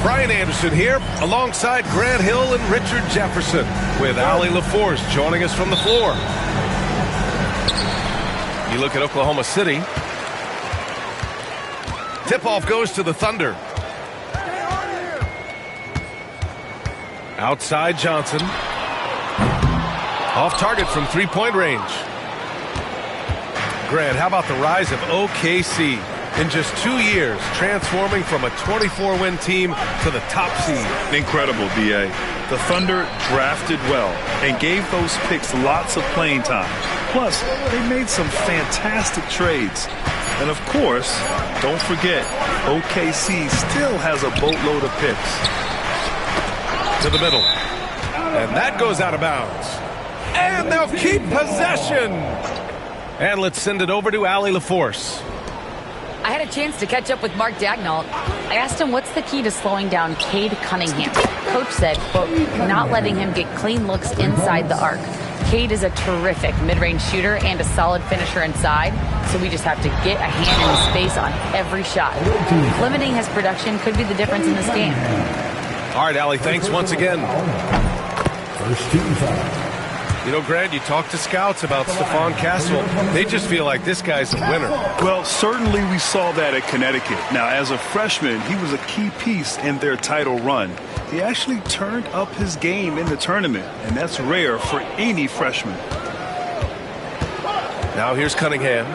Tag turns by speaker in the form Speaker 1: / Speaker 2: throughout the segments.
Speaker 1: Brian Anderson here, alongside Grant Hill and Richard Jefferson, with Allie LaForce joining us from the floor. You look at Oklahoma City. Tip-off goes to the Thunder. Outside Johnson. Off target from three-point range. Grant, how about the rise of OKC? In just 2 years, transforming from a 24-win team to the top seed.
Speaker 2: Incredible, D.A. The Thunder drafted well and gave those picks lots of playing time. Plus, they made some fantastic trades. And of course, don't forget, OKC still has a boatload of picks.
Speaker 1: To the middle. And that goes out of bounds. And they'll keep possession. And let's send it over to Allie LaForce.
Speaker 3: I had a chance to catch up with Mark Dagnall. I asked him what's the key to slowing down Cade Cunningham. Coach said, quote, not letting him get clean looks inside the arc. Cade is a terrific mid-range shooter and a solid finisher inside, so we just have to get a hand in his space on every shot. Limiting his production could be the difference in this game.
Speaker 1: All right, Allie, thanks once again.
Speaker 4: First team foul.
Speaker 1: You know, Grant, you talk to scouts about Stephon Castle. They just feel like this guy's a winner.
Speaker 2: Well, certainly we saw that at Connecticut. Now, as a freshman, he was a key piece in their title run. He actually turned up his game in the tournament, and that's rare for any freshman.
Speaker 1: Now here's Cunningham.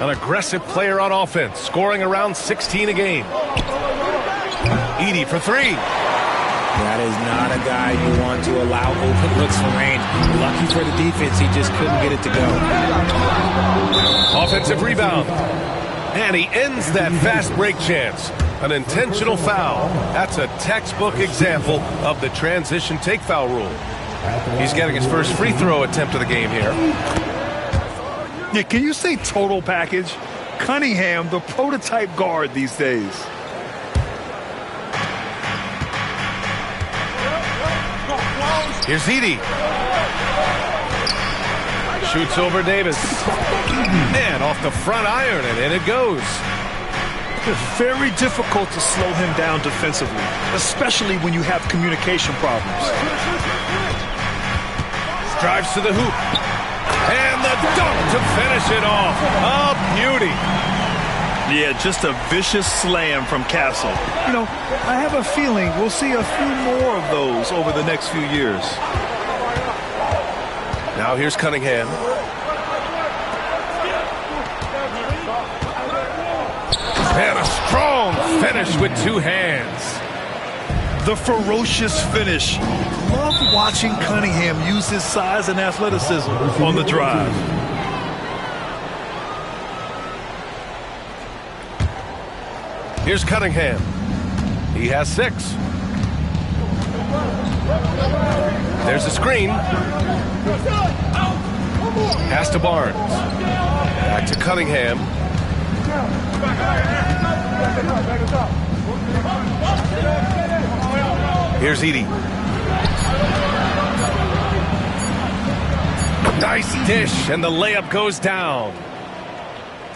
Speaker 1: An aggressive player on offense, scoring around 16 a game. Edey for three.
Speaker 5: That is not a guy you want to allow open looks from range. Lucky for the defense, he just couldn't get it to go.
Speaker 1: Offensive rebound. And he ends that fast break chance. An intentional foul. That's a textbook example of the transition take foul rule. He's getting his first free throw attempt of the game here.
Speaker 2: Yeah, can you say total package? Cunningham, the prototype guard these days.
Speaker 1: Here's Edey. Shoots over Davis. And off the front iron, and in it goes.
Speaker 2: It's very difficult to slow him down defensively, especially when you have communication problems.
Speaker 1: Drives to the hoop. a dunk to finish it off. A beauty.
Speaker 2: Yeah, just a vicious slam from Castle. You know, I have a feeling we'll see a few more of those over the next few years.
Speaker 1: Now here's Cunningham. And a strong finish with two hands.
Speaker 2: The ferocious finish. Love watching Cunningham use his size and athleticism on the drive.
Speaker 1: Here's Cunningham. He has 6. There's a screen. Pass to Barnes. Back to Cunningham. Here's Edey. Nice dish, and the layup goes down.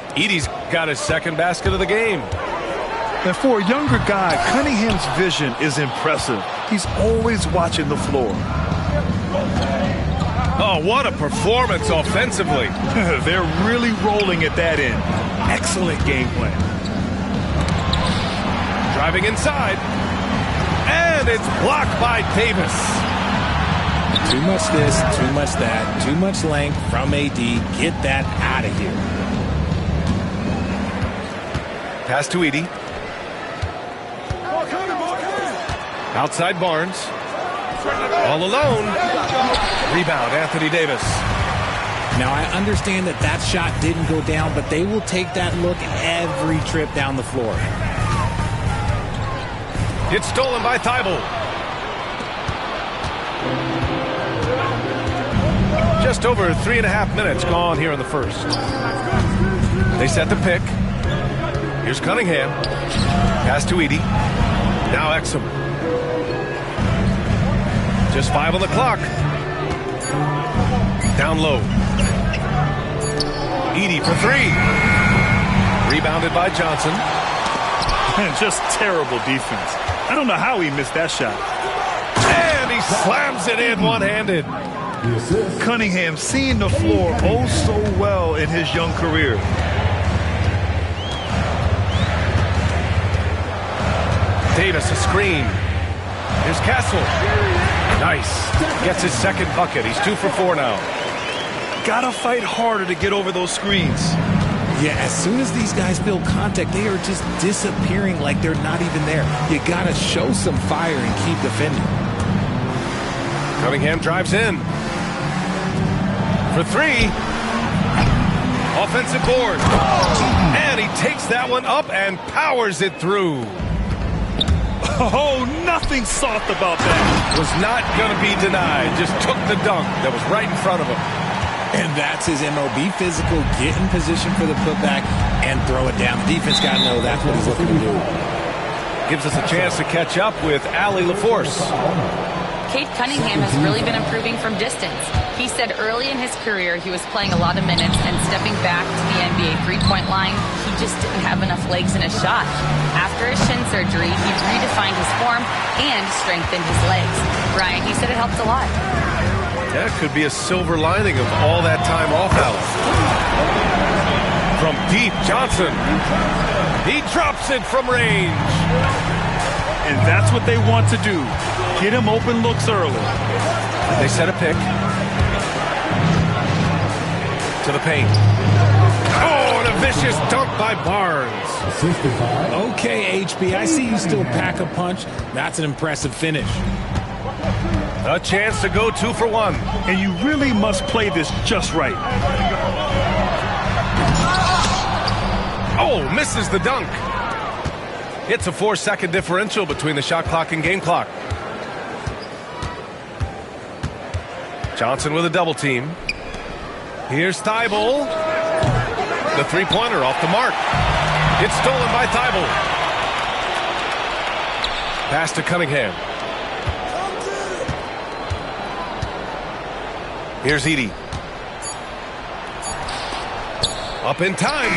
Speaker 1: Edey's got his second basket of the game.
Speaker 2: And for a younger guy, Cunningham's vision is impressive. He's always watching the floor.
Speaker 1: Oh, what a performance offensively.
Speaker 2: They're really rolling at that end. Excellent game plan.
Speaker 1: Driving inside. And it's blocked by Davis.
Speaker 5: Too much this, too much that, too much length from AD. Get that out of here.
Speaker 1: Pass to Edey. Outside Barnes. All alone. Rebound, Anthony Davis.
Speaker 5: Now, I understand that that shot didn't go down, but they will take that look every trip down the floor.
Speaker 1: It's stolen by Thibault. Just over 3.5 minutes gone here in the first. They set the pick. Here's Cunningham. Pass to Edey. Now Exum. Just 5 on the clock. Down low. Edey for 3. Rebounded by Johnson.
Speaker 2: Just terrible defense. I don't know how he missed that shot.
Speaker 1: And he slams it in one-handed.
Speaker 2: Cunningham seeing the floor oh so well in his young career.
Speaker 1: Davis a screen. Here's Castle. Nice. Gets his second bucket. He's 2 for 4 now.
Speaker 2: Gotta fight harder to get over those screens.
Speaker 5: Yeah, as soon as these guys feel contact, they are just disappearing like they're not even there. You gotta show some fire and keep defending.
Speaker 1: Cunningham drives in. For 3. Offensive board. And he takes that one up and powers it through.
Speaker 2: Oh, nothing soft about that.
Speaker 1: Was not going to be denied. Just took the dunk that was right in front of him.
Speaker 5: And that's his MO. Be physical, get in position for the putback, and throw it down. The defense got to know that's what he's looking to do.
Speaker 1: Gives us a chance to catch up with Allie LaForce.
Speaker 3: Cade Cunningham has really been improving from distance. He said early in his career he was playing a lot of minutes, and stepping back to the NBA three-point line, he just didn't have enough legs in his shot. After his shin surgery, he redefined his form and strengthened his legs. Brian, he said it helped a lot.
Speaker 1: That could be a silver lining of all that time off, Alice. From deep, Johnson. He drops it from range.
Speaker 2: And that's what they want to do. Get him open looks early.
Speaker 1: They set a pick. To the paint. Oh, and a vicious dunk by Barnes.
Speaker 5: Okay, HB, I see you still pack a punch. That's an impressive finish.
Speaker 1: A chance to go 2 for 1.
Speaker 2: And you really must play this just right.
Speaker 1: Oh, misses the dunk. It's a 4-second differential between the shot clock and game clock. Johnson with a double team. Here's Thibault. The three-pointer off the mark. It's stolen by Thibault. Pass to Cunningham. Here's Edey. Up in time.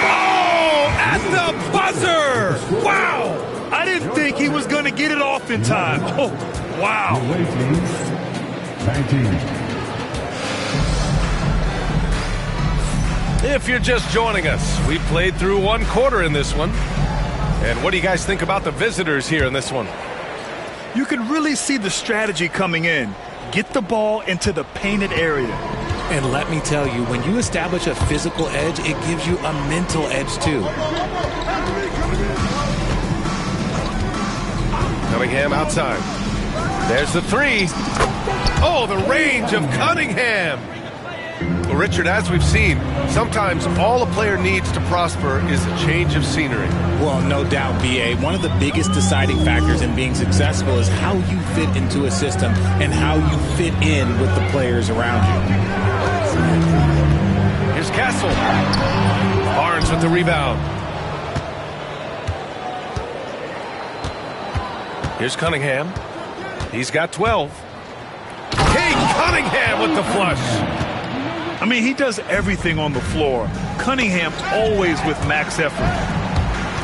Speaker 1: Oh, at the buzzer! Wow!
Speaker 2: I didn't think he was going to get it off in time. Oh, wow.
Speaker 1: If you're just joining us, we played through one quarter in this one. And what do you guys think about the visitors here in this one?
Speaker 2: You can really see the strategy coming in. Get the ball into the painted area.
Speaker 5: And let me tell you, when you establish a physical edge, it gives you a mental edge too.
Speaker 1: Cunningham outside. There's the three. Oh, the range of Cunningham. Well, Richard, as we've seen, sometimes all a player needs to prosper is a change of scenery.
Speaker 5: Well, no doubt, B.A. One of the biggest deciding factors in being successful is how you fit into a system and how you fit in with the players around you.
Speaker 1: Here's Castle. Barnes with the rebound. Here's Cunningham. He's got 12. Cade Cunningham with the flush.
Speaker 2: I mean, he does everything on the floor. Cunningham always with max effort.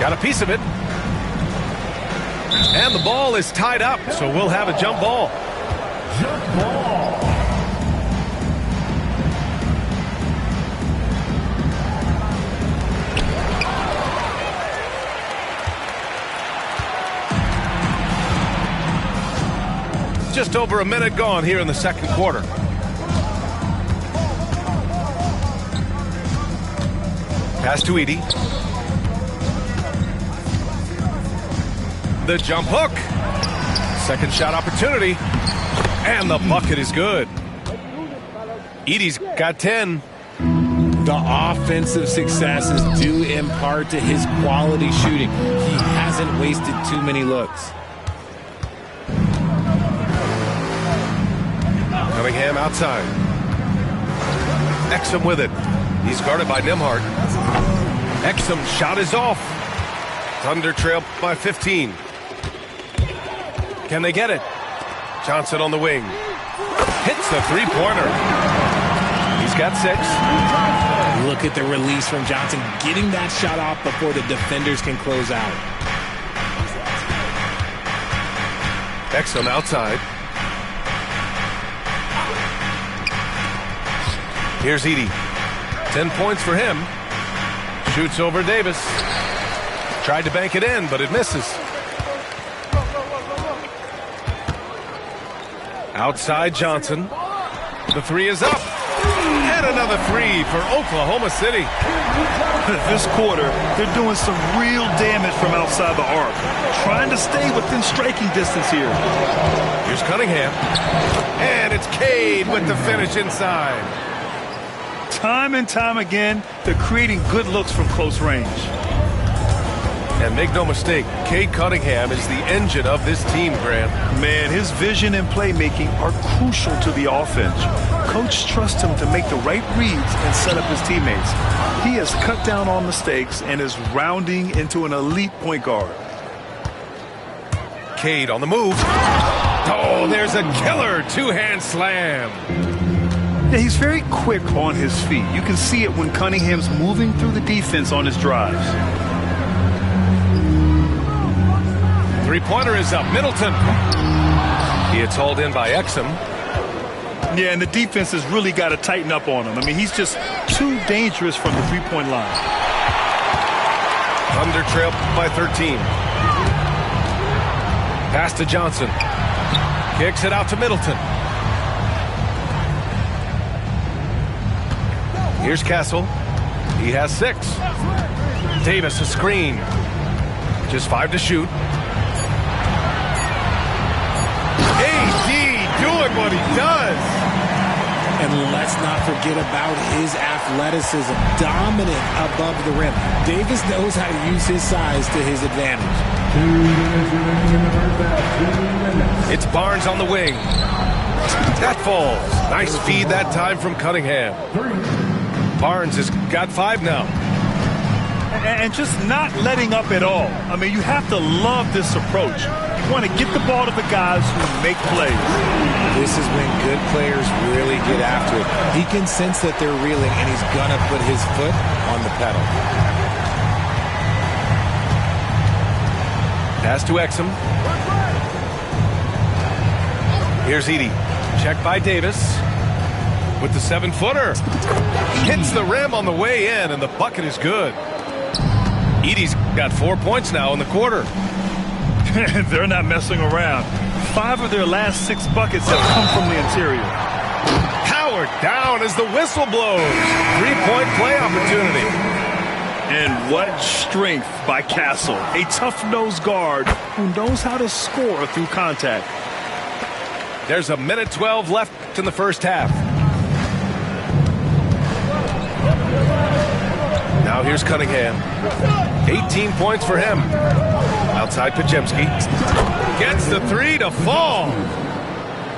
Speaker 1: Got a piece of it. And the ball is tied up, so we'll have a jump ball.
Speaker 4: Jump ball.
Speaker 1: Just over a minute gone here in the second quarter. Pass to Edey. The jump hook. Second shot opportunity. And the bucket is good. Edey's got 10.
Speaker 5: The offensive successes due in part to his quality shooting. He hasn't wasted too many looks.
Speaker 1: Cunningham outside. Exum with it. He's guarded by Nembhard. Exum shot is off. Thunder trail by 15. Can they get it? Johnson on the wing. Hits the three-pointer. He's got 6.
Speaker 5: Look at the release from Johnson, getting that shot off before the defenders can close out.
Speaker 1: Exum outside. Here's Edey. 10 points for him. Shoots over Davis. Tried to bank it in, but it misses. Outside Johnson. The three is up. And another three for Oklahoma City.
Speaker 2: This quarter, they're doing some real damage from outside the arc. Trying to stay within striking distance here.
Speaker 1: Here's Cunningham. And it's Cade with the finish inside.
Speaker 2: Time and time again, they're creating good looks from close range.
Speaker 1: And make no mistake, Cade Cunningham is the engine of this team, Grant.
Speaker 2: Man, his vision and playmaking are crucial to the offense. Coach trusts him to make the right reads and set up his teammates. He has cut down on mistakes and is rounding into an elite point guard.
Speaker 1: Cade on the move. Oh, there's a killer two-hand slam.
Speaker 2: Yeah, he's very quick on his feet. You can see it when Cunningham's moving through the defense on his drives.
Speaker 1: Three-pointer is up. Middleton. He gets hauled in by Exum.
Speaker 2: Yeah, and the defense has really got to tighten up on him. I mean, he's just too dangerous from the three-point line.
Speaker 1: Thunder trail by 13. Pass to Johnson. Kicks it out to Middleton. Here's Castle. He has 6. Davis a screen. Just 5 to shoot. AD doing what he does.
Speaker 5: And let's not forget about his athleticism. Dominant above the rim. Davis knows how to use his size to his advantage.
Speaker 1: It's Barnes on the wing. That falls. Nice feed that time from Cunningham. Barnes has got 5 now.
Speaker 2: And just not letting up at all. I mean, you have to love this approach. You want to get the ball to the guys who make plays.
Speaker 5: This is when good players really get after it. He can sense that they're reeling, and he's going to put his foot on the pedal.
Speaker 1: Pass to Exum. Here's Edey. Check by Davis. with the 7-footer. Hits the rim on the way in, and the bucket is good. Edie's got 4 points now in the quarter.
Speaker 2: They're not messing around. 5 of their last 6 buckets have come from the interior.
Speaker 1: Powered down as the whistle blows. 3-point play opportunity.
Speaker 2: And what strength by Castle. A tough-nosed guard who knows how to score through contact.
Speaker 1: There's a minute 12 left in the first half. Now here's Cunningham. 18 points for him. Outside Pajemski. Gets the 3 to fall.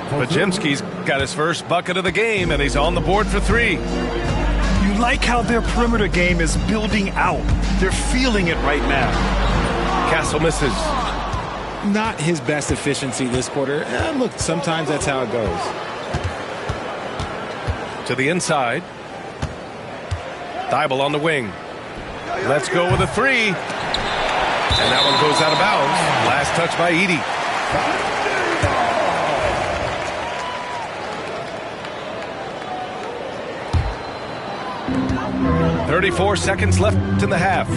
Speaker 1: Pajemski's got his first bucket of the game, and he's on the board for 3.
Speaker 2: You like how their perimeter game is building out. They're feeling it right now.
Speaker 1: Castle misses.
Speaker 5: Not his best efficiency this quarter. Look, sometimes that's how it goes.
Speaker 1: To the inside. Thibault on the wing. Let's go with a 3. And that one goes out of bounds. Last touch by Edie. 34 seconds left in the half.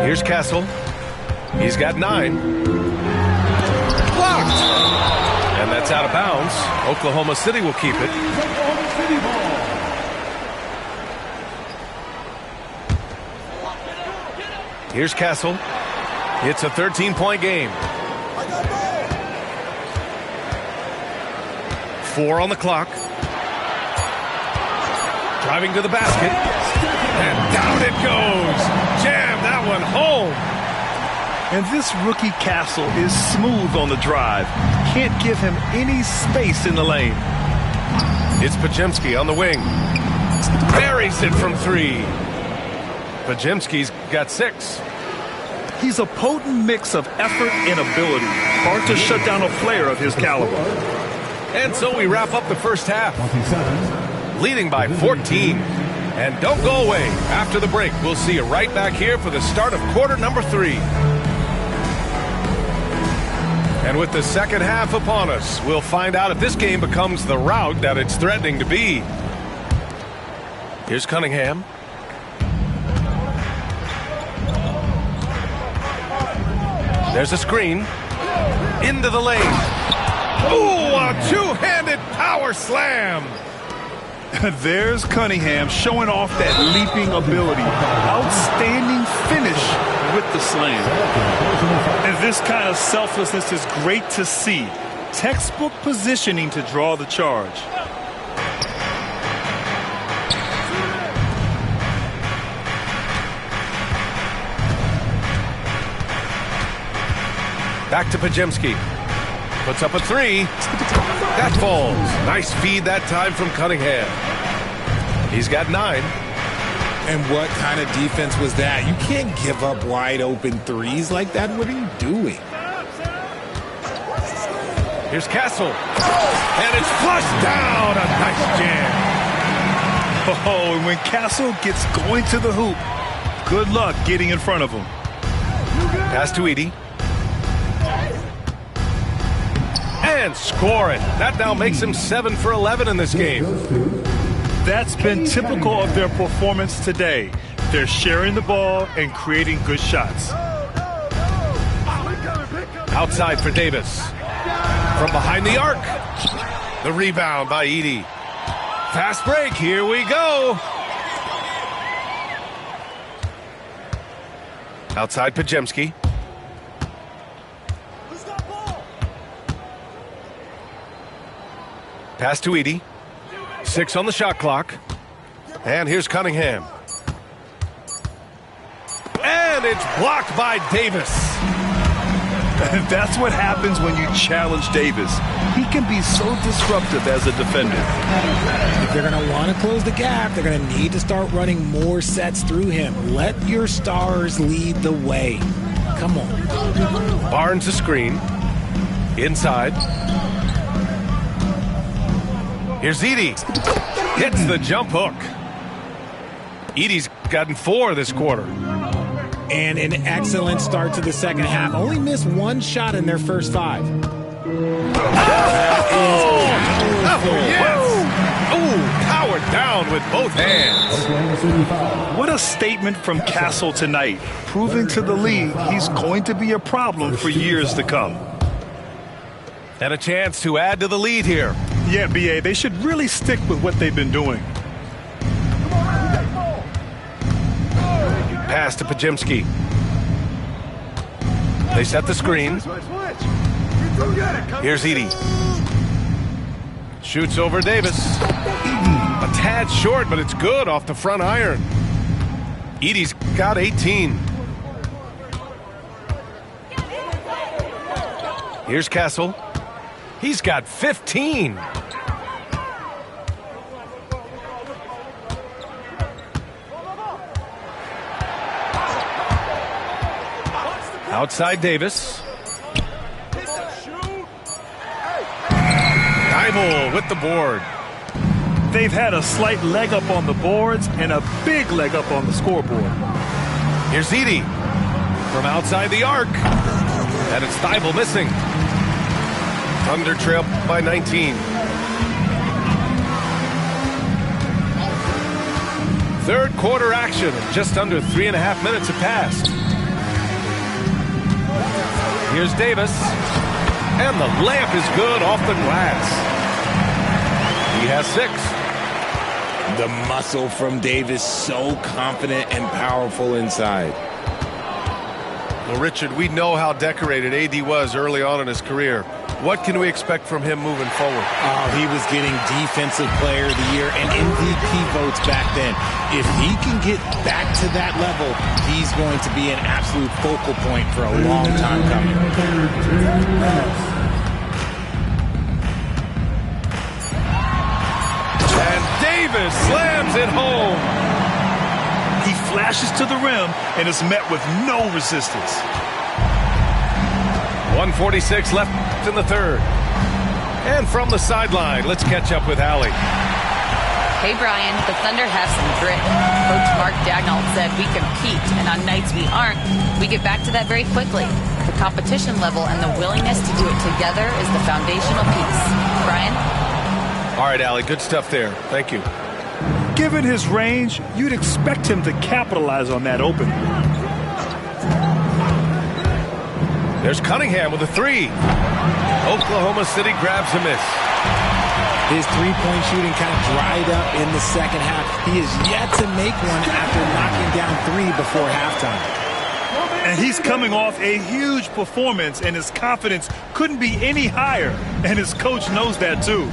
Speaker 1: Here's Castle. He's got 9. Blocked! And that's out of bounds. Oklahoma City will keep it. Here's Castle. It's a 13-point game. 4 on the clock. Driving to the basket. And down it goes. Jam that one home.
Speaker 2: And this rookie Castle is smooth on the drive. Can't give him any space in the lane.
Speaker 1: It's Pajemski on the wing. Buries it from 3. Pajemski's got 6.
Speaker 2: He's a potent mix of effort and ability. Hard to shut down a player of his caliber.
Speaker 1: And so we wrap up the first half. Leading by 14. And don't go away. After the break, we'll see you right back here for the start of quarter number 3. And with the second half upon us, we'll find out if this game becomes the rout that it's threatening to be. Here's Cunningham. There's a screen. Into the lane. Ooh, a two-handed power slam.
Speaker 2: There's Cunningham showing off that leaping ability. Outstanding finish with the slam. And this kind of selflessness is great to see. Textbook positioning to draw the charge.
Speaker 1: Back to Pajemski. Puts up a 3. That falls. Nice feed that time from Cunningham. He's got 9.
Speaker 5: And what kind of defense was that? You can't give up wide open 3s like that. What are you doing?
Speaker 1: Here's Castle. And it's flushed down. A nice jam.
Speaker 2: Oh, and when Castle gets going to the hoop, good luck getting in front of him.
Speaker 1: Pass to Edie. And score it. That now makes him 7 for 11 in this game.
Speaker 2: That's been typical of their performance today. They're sharing the ball and creating good shots.
Speaker 1: Outside for Davis. From behind the arc. The rebound by Edie. Fast break. Here we go. Outside Pajemski. Pass to Edie. 6 on the shot clock. And here's Cunningham. And it's blocked by Davis.
Speaker 2: That's what happens when you challenge Davis. He can be so disruptive as a defender.
Speaker 5: If they're going to want to close the gap, they're going to need to start running more sets through him. Let your stars lead the way. Come on.
Speaker 1: Barnes the screen. Inside. Here's Edie. Hits the jump hook. Edie's gotten 4 this quarter.
Speaker 5: And an excellent start to the second half. Only missed 1 shot in their first 5.
Speaker 1: with both hands.
Speaker 2: What a statement from Castle tonight, proving to the league he's going to be a problem for years to come.
Speaker 1: And a chance to add to the lead here.
Speaker 2: Yeah, B.A., they should really stick with what they've been doing.
Speaker 1: Pass to Pajimski. They set the screen. Here's Edie. Shoots over Davis. A tad short, but it's good off the front iron. Edie's got 18. Here's Castle. He's got 15. Outside Davis. Dival with the board.
Speaker 2: They've had a slight leg up on the boards and a big leg up on the scoreboard.
Speaker 1: Here's Edie from outside the arc. And it's Dival missing. Under trail by 19. Third quarter action. Just under 3.5 minutes have passed. Here's Davis. And the layup is good off the glass. He has 6.
Speaker 5: The muscle from Davis, so confident and powerful inside.
Speaker 1: Well, Richard, we know how decorated AD was early on in his career. What can we expect from him moving forward?
Speaker 5: Oh, he was getting Defensive Player of the Year and MVP votes back then. If he can get back to that level, he's going to be an absolute focal point for a long time coming.
Speaker 1: And Davis slams it home.
Speaker 2: He flashes to the rim and is met with no resistance.
Speaker 1: 1:46 left in the third. And from the sideline, let's catch up with Allie.
Speaker 3: Hey, Brian, the Thunder have some grit. Coach Mark Daigneault said we compete, and on nights we aren't, we get back to that very quickly. The competition level and the willingness to do it together is the foundational piece. Brian?
Speaker 1: All right, Allie, good stuff there. Thank you.
Speaker 2: Given his range, you'd expect him to capitalize on that opening.
Speaker 1: There's Cunningham with a 3. Oklahoma City grabs a miss.
Speaker 5: His three-point shooting kind of dried up in the second half. He is yet to make one after knocking down 3 before halftime.
Speaker 2: And he's coming off a huge performance, and his confidence couldn't be any higher. And his coach knows that, too.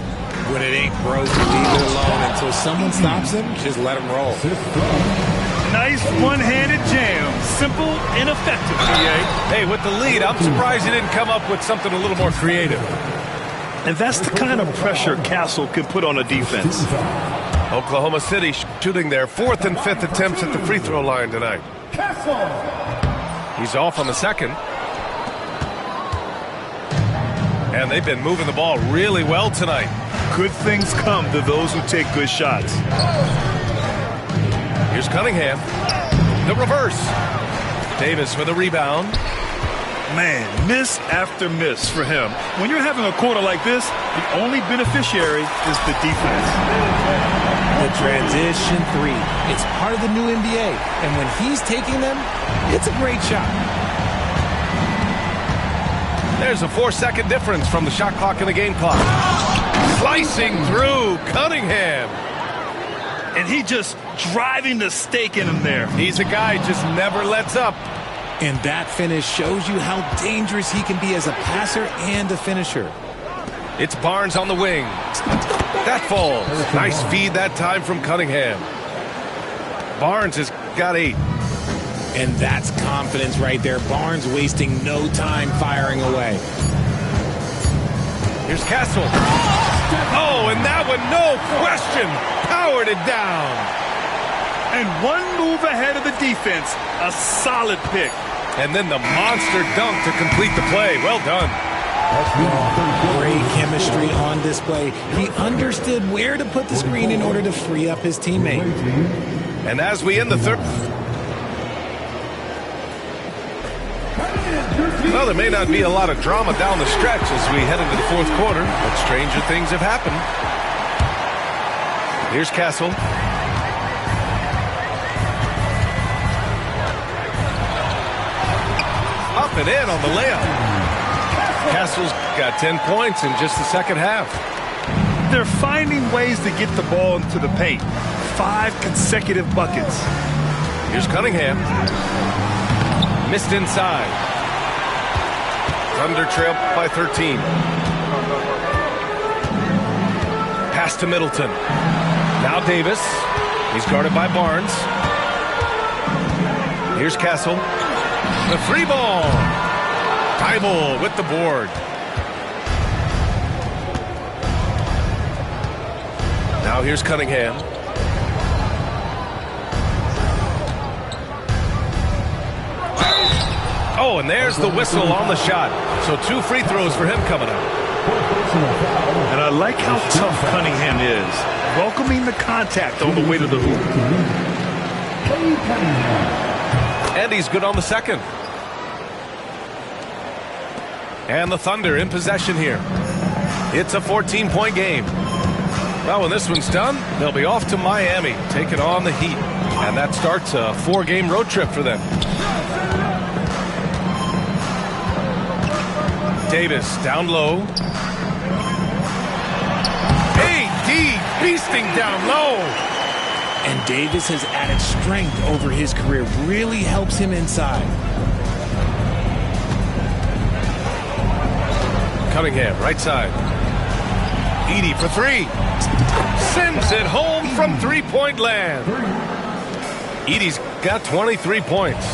Speaker 5: When it ain't broke, leave it alone until someone stops him. Just let him roll.
Speaker 2: Nice one-handed jam. Simple and effective, B.A.
Speaker 1: Hey, with the lead, I'm surprised he didn't come up with something a little more creative.
Speaker 2: And that's the kind of pressure Castle can put on a defense.
Speaker 1: Oklahoma City shooting their 4th and 5th attempts at the free throw line tonight. He's off on the second. And they've been moving the ball really well tonight.
Speaker 2: Good things come to those who take good shots.
Speaker 1: Here's Cunningham. The reverse. Davis with a rebound.
Speaker 2: Man, miss after miss for him. When you're having a quarter like this, the only beneficiary is the defense.
Speaker 5: The transition 3. It's part of the new NBA. And when he's taking them, it's a great shot.
Speaker 1: There's a 4-second difference from the shot clock and the game clock. Slicing through Cunningham.
Speaker 2: And he just driving the stake in him there.
Speaker 1: He's a guy who just never lets up.
Speaker 5: And that finish shows you how dangerous he can be as a passer and a finisher.
Speaker 1: It's Barnes on the wing. That falls. Nice feed that time from Cunningham. Barnes has got 8.
Speaker 5: And that's confidence right there. Barnes wasting no time firing away.
Speaker 1: Here's Castle. Oh, and that one, no question, powered it down.
Speaker 2: And one move ahead of the defense. A solid pick.
Speaker 1: And then the monster dunk to complete the play. Well done.
Speaker 5: Great chemistry on display. He understood where to put the screen in order to free up his teammate.
Speaker 1: And as we end the third... Well, there may not be a lot of drama down the stretch as we head into the fourth quarter, but stranger things have happened. Here's Castle. it in on the layup. Castle's got 10 points in just the second half.
Speaker 2: They're finding ways to get the ball into the paint. 5 consecutive buckets.
Speaker 1: Here's Cunningham. Missed inside. Thunder trail by 13. Pass to Middleton. Now Davis. He's guarded by Barnes. Here's Castle. The free ball. Tybal with the board. Now here's Cunningham. Oh, and there's the whistle on the shot. So 2 free throws for him coming up.
Speaker 2: And I like how tough Cunningham is, welcoming the contact on the way to the hoop.
Speaker 1: And he's good on the second. And the Thunder in possession here. It's a 14-point game. Well, when this one's done, they'll be off to Miami, taking on the Heat. And that starts a 4-game road trip for them. Davis down low. AD beasting down low.
Speaker 5: And Davis has added strength over his career. Really helps him inside.
Speaker 1: Cunningham, right side. Edey for 3. Sends it home from 3-point land. Edey's got 23 points.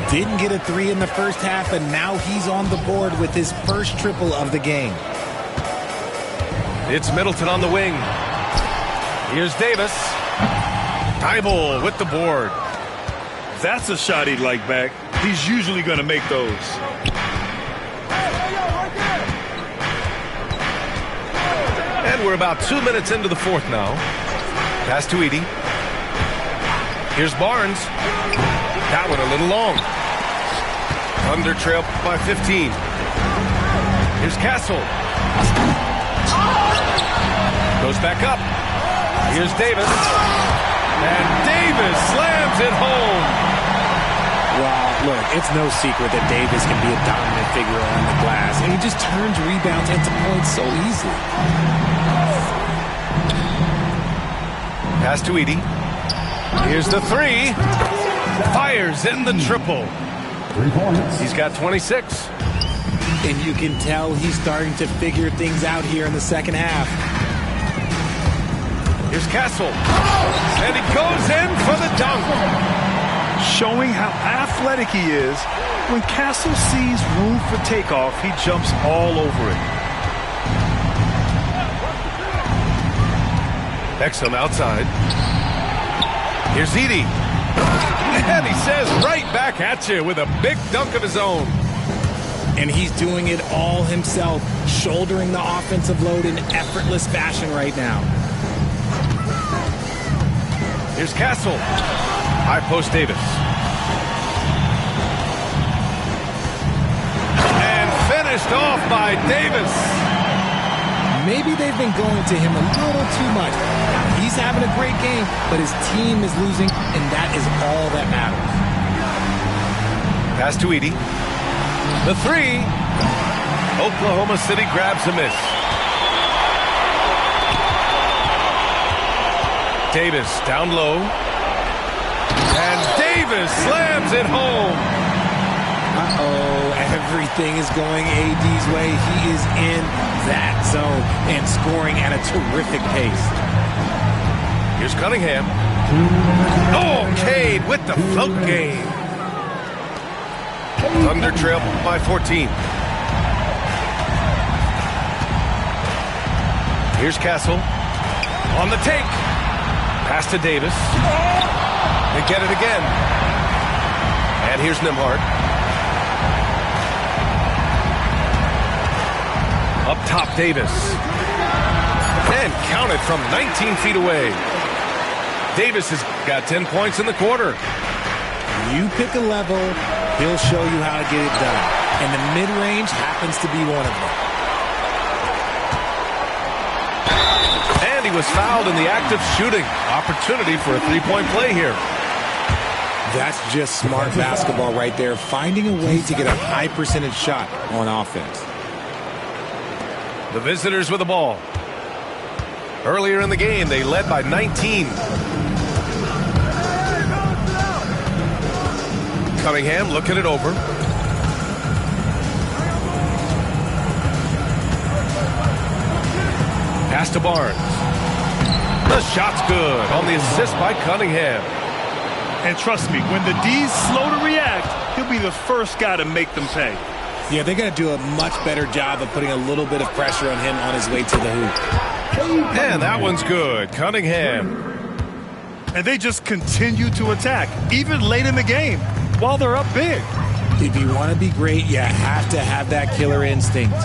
Speaker 5: Didn't get a 3 in the first half, and now he's on the board with his first triple of the game.
Speaker 1: It's Middleton on the wing. Here's Davis. Tybal with the board.
Speaker 2: That's a shot he'd like back. He's usually going to make those.
Speaker 1: And we're about 2 minutes into the fourth now. Pass to Edey. Here's Barnes. That one a little long. Thunder trail by 15. Here's Castle. Goes back up. Here's Davis. And Davis slams it home.
Speaker 5: Wow, look, it's no secret that Davis can be a dominant figure on the glass, and he just turns rebounds into points so easily.
Speaker 1: Pass to Edey. Here's the 3. Fires in the triple.
Speaker 4: 3 points.
Speaker 1: He's got 26.
Speaker 5: And you can tell he's starting to figure things out here in the second half.
Speaker 1: Here's Castle. And he goes in for the dunk.
Speaker 2: Showing how athletic he is. When Castle sees room for takeoff, he jumps all over it.
Speaker 1: Exum outside. Here's Edey. And he says right back at you with a big dunk of his own.
Speaker 5: And he's doing it all himself, shouldering the offensive load in effortless fashion right now.
Speaker 1: Here's Castle. High post Davis. And finished off by Davis.
Speaker 5: Maybe they've been going to him a little too much. He's having a great game, but his team is losing, and that is all that matters.
Speaker 1: Pass to Edey. The 3. Oklahoma City grabs a miss. Davis down low. And Davis slams it home.
Speaker 5: Uh-oh, everything is going AD's way. He is in that zone and scoring at a terrific pace.
Speaker 1: Here's Cunningham. Oh, Cade with the float game. Thunder trail by 14. Here's Castle. On the take. Pass to Davis. They get it again. And here's Nembhard. Up top, Davis. And counted from 19 feet away. Davis has got 10 points in the quarter.
Speaker 5: You pick a level, he'll show you how to get it done. And the mid-range happens to be one of them. And
Speaker 1: he was fouled in the act of shooting. Opportunity for a three-point play here.
Speaker 5: That's just smart basketball right there, finding a way to get a high percentage shot on offense.
Speaker 1: The visitors with the ball. Earlier in the game, they led by 19. Cunningham looking it over. Pass to Barnes. The shot's good on the assist by Cunningham.
Speaker 2: And trust me, when the D's slow to react, he'll be the first guy to make them pay.
Speaker 5: Yeah, they're going to do a much better job of putting a little bit of pressure on him on his way to the hoop.
Speaker 1: And that one's good. Cunningham.
Speaker 2: And they just continue to attack, even late in the game, while they're up big.
Speaker 5: If you want to be great, you have to have that killer instinct.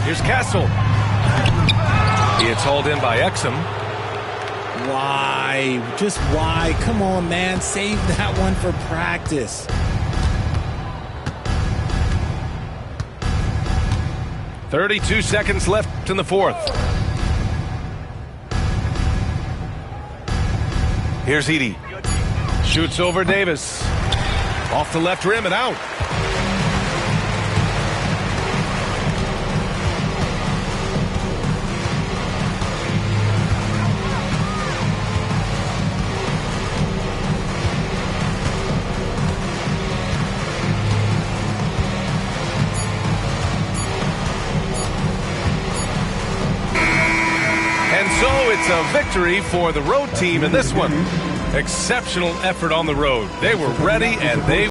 Speaker 1: Here's Castle. He gets hauled in by Exum.
Speaker 5: Why? Just why? Come on, man. Save that one for practice.
Speaker 1: .32 seconds left in the fourth. Here's Edey. Shoots over Davis. Off the left rim and out. So it's a victory for the road team in this one. Exceptional effort on the road. They were ready and they